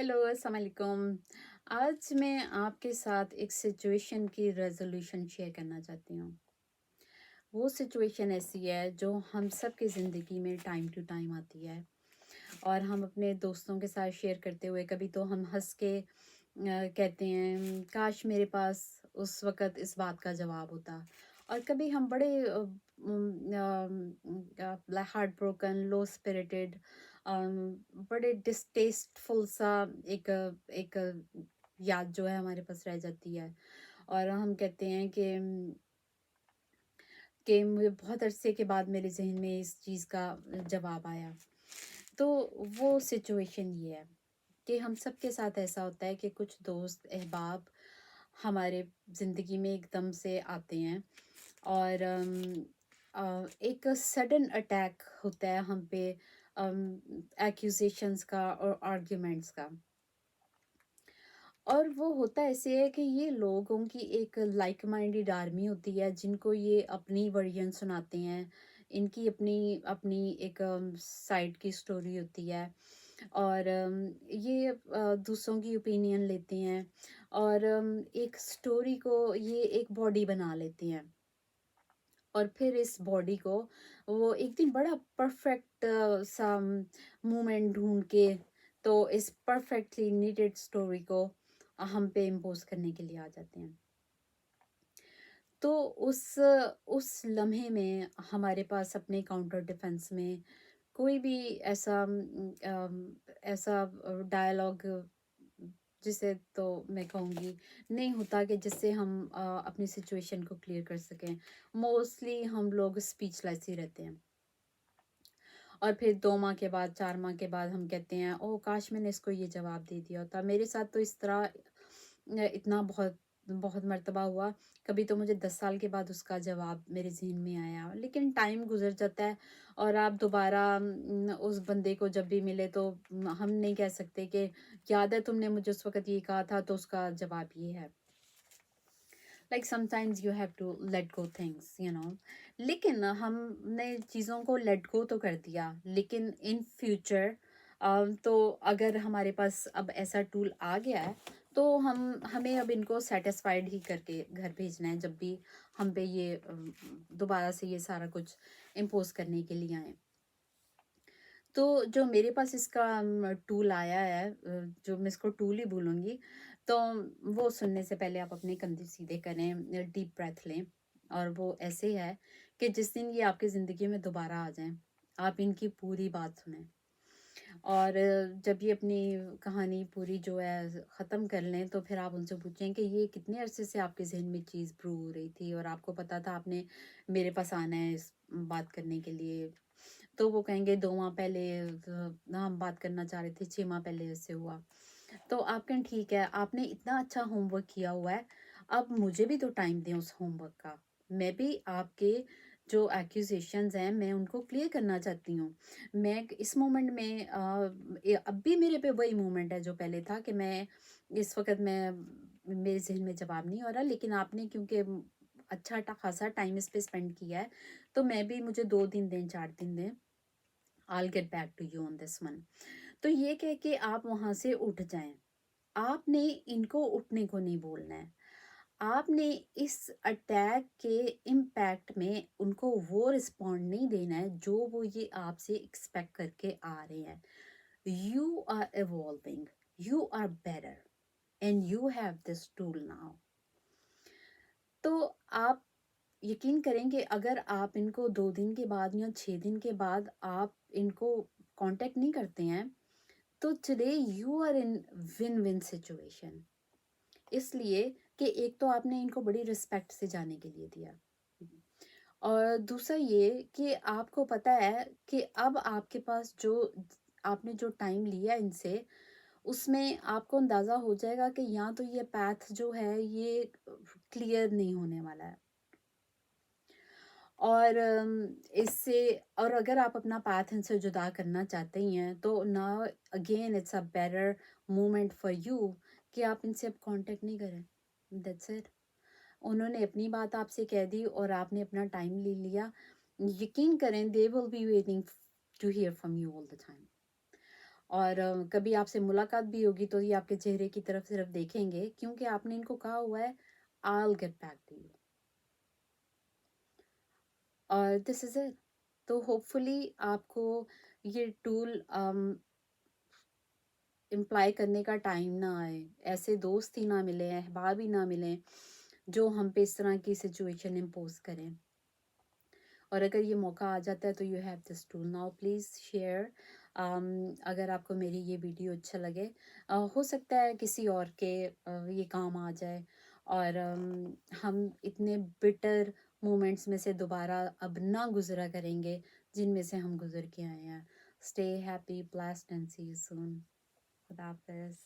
Hello, अस्सलाम वालेकुम। आज मैं आपके साथ एक सिचुएशन की रेज़ोल्यूशन शेयर करना चाहती हूँ। वो सिचुएशन ऐसी है जो हम सब की ज़िंदगी में टाइम टू टाइम आती है और हम अपने दोस्तों के साथ शेयर करते हुए कभी तो हम हँस के कहते हैं काश मेरे पास उस वक़्त इस बात का जवाब होता। और कभी हम बड़े हार्ट ब्रोकन, लो स्पिरिटेड, बड़े डिस्टेस्टफुल सा एक एक याद जो है हमारे पास रह जाती है और हम कहते हैं कि मुझे बहुत अरसे के बाद मेरे ज़हन में इस चीज़ का जवाब आया। तो वो सिचुएशन ये है कि हम सब के साथ ऐसा होता है कि कुछ दोस्त अहबाब हमारे ज़िंदगी में एकदम से आते हैं और एक सडन अटैक होता है हम पे एक्यूजेशंस का और आर्ग्यूमेंट्स का। और वो होता ऐसे है कि ये लोगों की एक लाइक माइंडेड आर्मी होती है जिनको ये अपनी वर्जन सुनाते हैं। इनकी अपनी अपनी एक साइड की स्टोरी होती है और ये दूसरों की ओपिनियन लेते हैं और एक स्टोरी को ये एक बॉडी बना लेते हैं और फिर इस बॉडी को वो एक दिन बड़ा परफेक्ट सा मोमेंट ढूंढ के तो इस परफेक्टली नीटेड स्टोरी को हम पे इम्पोज करने के लिए आ जाते हैं। तो उस लम्हे में हमारे पास अपने काउंटर डिफेंस में कोई भी ऐसा ऐसा डायलॉग जिसे तो मैं कहूँगी नहीं होता कि जिससे हम अपनी सिचुएशन को क्लियर कर सकें। मोस्टली हम लोग स्पीचलेस ही रहते हैं और फिर 2 माह के बाद 4 माह के बाद हम कहते हैं ओह काश मैंने इसको ये जवाब दे दिया होता। मेरे साथ तो इस तरह इतना बहुत बहुत मर्तबा हुआ। कभी तो मुझे 10 साल के बाद उसका जवाब मेरे ज़हन में आया। लेकिन टाइम गुज़र जाता है और आप दोबारा उस बंदे को जब भी मिले तो हम नहीं कह सकते कि याद है तुमने मुझे उस वक़्त ये कहा था तो उसका जवाब ये है। Like sometimes you have to let go things लेकिन हमने चीज़ों को लेट गो तो कर दिया लेकिन इन फ्यूचर तो अगर हमारे पास अब ऐसा टूल आ गया है तो हमें अब इनको सेटिस्फाइड ही करके घर भेजना है जब भी हम पे ये दोबारा से ये सारा कुछ इम्पोज करने के लिए आए। तो जो मेरे पास इसका टूल आया है जो मैं इसको टूल ही बोलूँगी, तो वो सुनने से पहले आप अपने कंधे सीधे करें, डीप ब्रेथ लें और वो ऐसे है कि जिस दिन ये आपकी ज़िंदगी में दोबारा आ जाएँ, आप इनकी पूरी बात सुनें। और जब ये अपनी कहानी पूरी जो है ख़त्म कर लें तो फिर आप उनसे पूछें कि ये कितने अरसे से आपके ज़हन में चीज़ ब्रू हो रही थी और आपको पता था आपने मेरे पास आना है इस बात करने के लिए। तो वो कहेंगे 2 माह पहले हम बात करना चाह रहे थे, 6 माह पहले ऐसे हुआ। तो आप कहें ठीक है, आपने इतना अच्छा होमवर्क किया हुआ है, अब मुझे भी तो टाइम दें उस होमवर्क का। मैं भी आपके जो एक्यूज़ेशंस हैं, मैं उनको क्लियर करना चाहती हूँ। मैं इस मोमेंट में अब भी मेरे पे वही मोमेंट है जो पहले था कि मैं इस वक़्त मैं मेरे ज़हन में जवाब नहीं हो रहा, लेकिन आपने क्योंकि अच्छा खासा टाइम इस पे स्पेंड किया है, तो मैं भी मुझे 2 दिन दें, 4 दिन दें। I will get back to you on this one. तो ये कह के आप वहाँ से उठ जाएँ। आपने इनको उठने को नहीं बोलना है। आपने इस अटैक के इम्पैक्ट में उनको वो रिस्पॉन्ड नहीं देना है जो वो ये आपसे एक्सपेक्ट करके आ रहे हैं। You are evolving, you are better and you have this tool now. तो आप यकीन करेंगे अगर आप इनको 2 दिन के बाद या 6 दिन के बाद आप इनको कांटेक्ट नहीं करते हैं तो today you are in win win situation. इसलिए कि एक तो आपने इनको बड़ी रिस्पेक्ट से जाने के लिए दिया और दूसरा ये कि आपको पता है कि अब आपके पास जो आपने जो टाइम लिया इनसे उसमें आपको अंदाज़ा हो जाएगा कि या तो ये पैथ जो है ये क्लियर नहीं होने वाला है और इससे और अगर आप अपना पाथ इनसे जुदा करना चाहते ही हैं तो now again it's a better moment for you कि आप इनसे अब कांटेक्ट नहीं करें। That's it. उन्होंने अपनी बात आपसे कह दी और आपने अपना टाइम ले लिया। यकीन करें they will be waiting to hear from you all the time. اور कभी आपसे मुलाकात भी होगी तो ये आपके चेहरे की तरफ सिर्फ देखेंगे क्योंकि आपने इनको कहा हुआ है I'll get back to you और दिस इज इट। तो होपफुली आपको ये टूल इम्प्लाई करने का टाइम ना आए, ऐसे दोस्त ही ना मिले, अहबाब ही ना मिले जो हम पे इस तरह की सिचुएशन इम्पोज करें। और अगर ये मौका आ जाता है तो you have this tool now, please share. अगर आपको मेरी ये वीडियो अच्छा लगे, हो सकता है किसी और के ये काम आ जाए और हम इतने बिटर मोमेंट्स में से दोबारा अब ना गुजरा करेंगे जिनमें से हम गुजर के आए हैं। Stay happy, blessed and see you soon. खुदा हाफिज़।